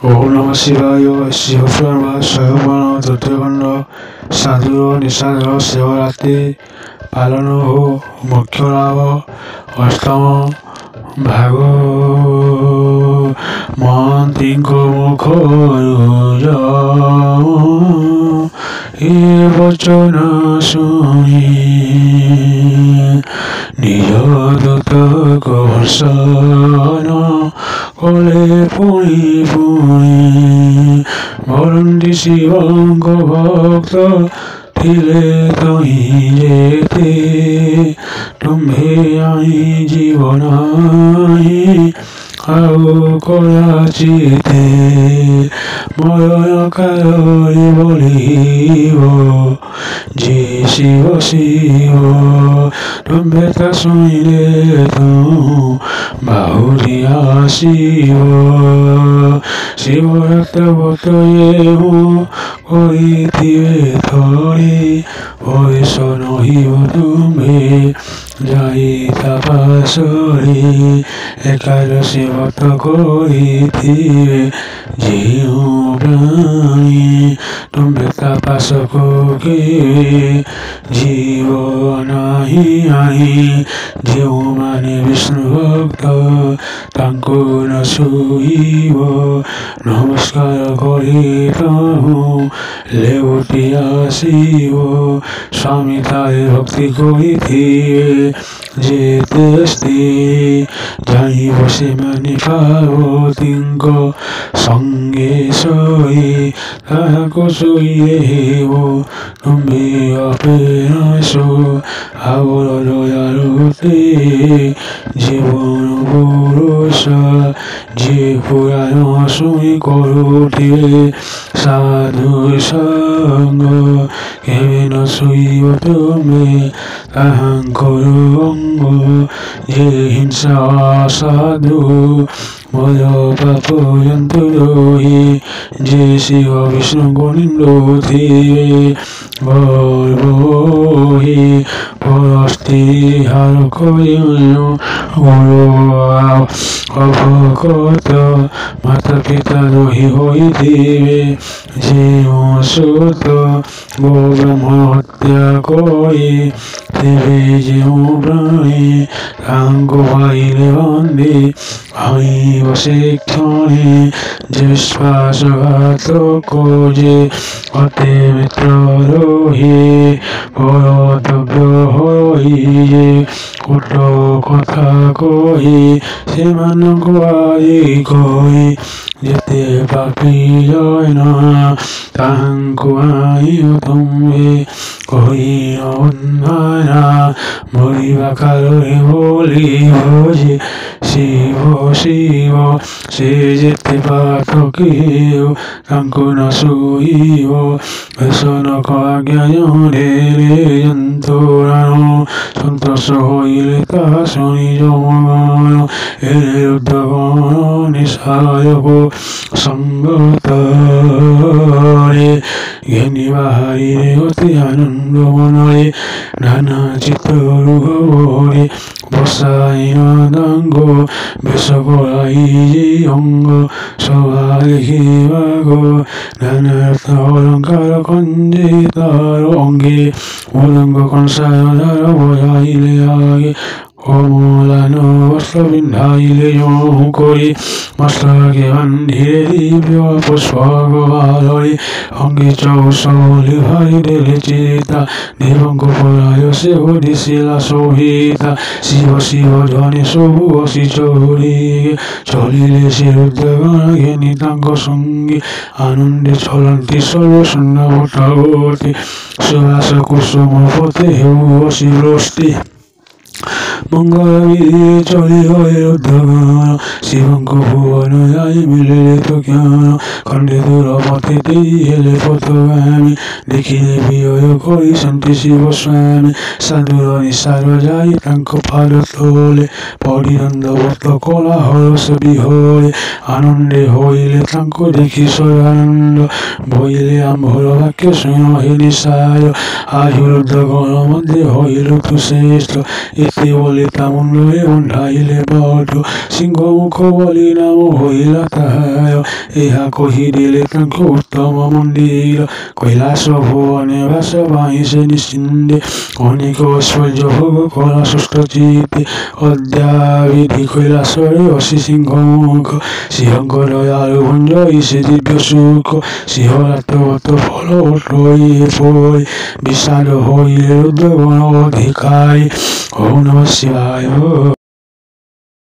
ওম নমঃ শিবায় শিবশর্মা স্বয়ম্বর তৃতীয়খণ্ড সাধুর নিষাদ শিবরাত্রি পালন হো মুখ্য লাভ অষ্টম ভাগ মন্ত্রীঙ্ক মুখ এ বচন শুনি নিজ দূত কর্ষণ কলে পুনি পুনি বরন্তি শিবঙ্গ ভক্ত থিলে তহি যেতে তুম্ভে আই জীবনাই আউ করাচিতে মরণ কালি বলিব যে শিব শিব তুম্ভে তা শুনিলে তো বাহুরি আসিব শিবরাত্রবত করিথিবে থরে বয়স নহিব তুম্ভে যাই তাপাসরে একাদশী ব্রত করিথিবে জিউ প্রাণী তুম্ভে তাপাস করিবে জীব নাহি আহি ଯେଉଁମାନେ ବିଷ୍ଣୁ ଭକ୍ତ ତାଙ୍କୁ ନ ଶୁଇବ ନମସ୍କାର କରି ପ୍ରଭୁ ଲେଉଟି ଆସିବ ସ୍ୱାମୀ ତାରେ ଭକ୍ତି କରିଥିବେ ଯେତେ ସ୍ଥିର ଜାଣିବ ସେମାନେ ପାର୍ବତୀଙ୍କ ସଙ୍ଗେ ଶୋଇ ତାହାକୁ ଶୋଇଲେ ହେବ ତୁମ୍ଭେ ଅପେରାସ ଆବର ଦୟାଳୁତେ জীবন পুরুষ যে পুরাণ শুনি করুথিবে সাধু সঙ্গ কেবে ন শুইব তুমি তাহাঙ্কর অঙ্গ যে হিংসা সাধু মদ পাপ জন্তু রহি যে শিব বিষ্ণু গণিন্দ্রথিবে গর্বহি পরস্তি হার করিও অভকত মাতা পিতা রহি হইথিবে যে সুত গো ব্রহ্ম হত্যা করি তেবে যে প্রাণী তাঙ্গ ভাইলে বন্দে ভাইব সে ক্ষণে যে বিশ্বাসঘাতক যে অতে মিত্র রহি পরতব্য হই যে কোট কথা কহি সেମାନଙ୍କୁ ଆଇ କହି ଯେତେ ପାପୀ ଜୈନ ତାହାଙ୍କୁ ଆଇବ ତୁମ୍ଭେ କହି ବନ୍ଧନା ମରିବା କାଳରେ ବୋଲିବ ଯେ ଶିବ ଶିବ ସେ ଯେତେ ପାତକୀ ହେଉ ତାଙ୍କୁ ନ ଶୁଇବ ଭୀଷଣକ ଆଜ୍ଞା ଜଣେରେ ଯନ୍ତ୍ରଣାଣ ସନ୍ତୋଷ ହୋଇଲେ ତାହା ଶୁଣି ଯମଗଣ ଏରେ ରୁଦ୍ରଗଣ ନିଶାୟକ ସଙ୍ଗତରେ ଘେନି ବାହାରିରେ ଅତି ଆନନ୍ଦ ମନରେ ନାନା ଚିତ୍ତରୁ ଭବରେ ବସାଇନ ତାଙ୍କ ବେଶ କରାଇ ଯେ ଅଙ୍ଗ ସଭା ଦେଖିବାଗ ନାନା ଅଳଙ୍କାର କଞ୍ଜେ ତାର ଅଙ୍ଗେ ମୃଦଙ୍ଗ କଂସାୟ ଧର ବଜାଇଲେ ଆଗେ অমলান বস্ত্র পিন্ধাইলে জহু করি মস্তকে বান্ধিলে দিব্য পুষ্পগবালরে অঙ্গে চৌশলি ভাই দেলে চিতা দেবঙ্গ পরায় সে হরিশিলা শোভিতা শিব শিব ধ্বনি সবু বসি চৌরিগে চলিলে সে রুদ্রগণ ঘেনি তাঙ্ক সঙ্গে আনন্দে চলন্তি সর্বশূন্য ভটগতি সুবাস কুসুম পথে হেউ বসি বৃষ্টি মঙ্গল বিধি চলি হয়ে রুদ্রগণ শিবঙ্ক ভুবন যাই মিলিলে তো জ্ঞান খণ্ডে দূরপথে দেই হেলে পথগামী দেখিলে বিজয় করি শান্তি শিব স্বামী সাধুর নিঃসার যাই তাঙ্ক পাদ তোলে পড়ি দণ্ডবত কলা হরস বিহরে আনন্দে হইলে তাঙ্ক দেখি সদানন্দ বইলে আম্ভর বাক্য শুন হে নিশায় আজ রুদ্রগণ মধ্যে হইল তু শ্রেষ্ঠ এতে বল ললিতা মুন্ডয়ে বন্ধাইলে বধ সিংহ মুখ বলি নাম হইলা তাহায় ইহা কহি দিলে তাঙ্ক উত্তম মন্দির কৈলাস ভুবনে বাস বাহিছে নিশ্চিন্দে অনেক ঐশ্বর্য ভোগ কলা সুস্থ চিতে অদ্যাবিধি কৈলাসরে অসি সিংহ মুখ সিংহ দয়ালু ভঞ্জ ইসে দিব্য সুখ সিংহরাত্রবত ফল হইয়ে পড়ে বিষাদ হইলে রুদ্রগণ অধিকারী ওম নমঃ শিবায়।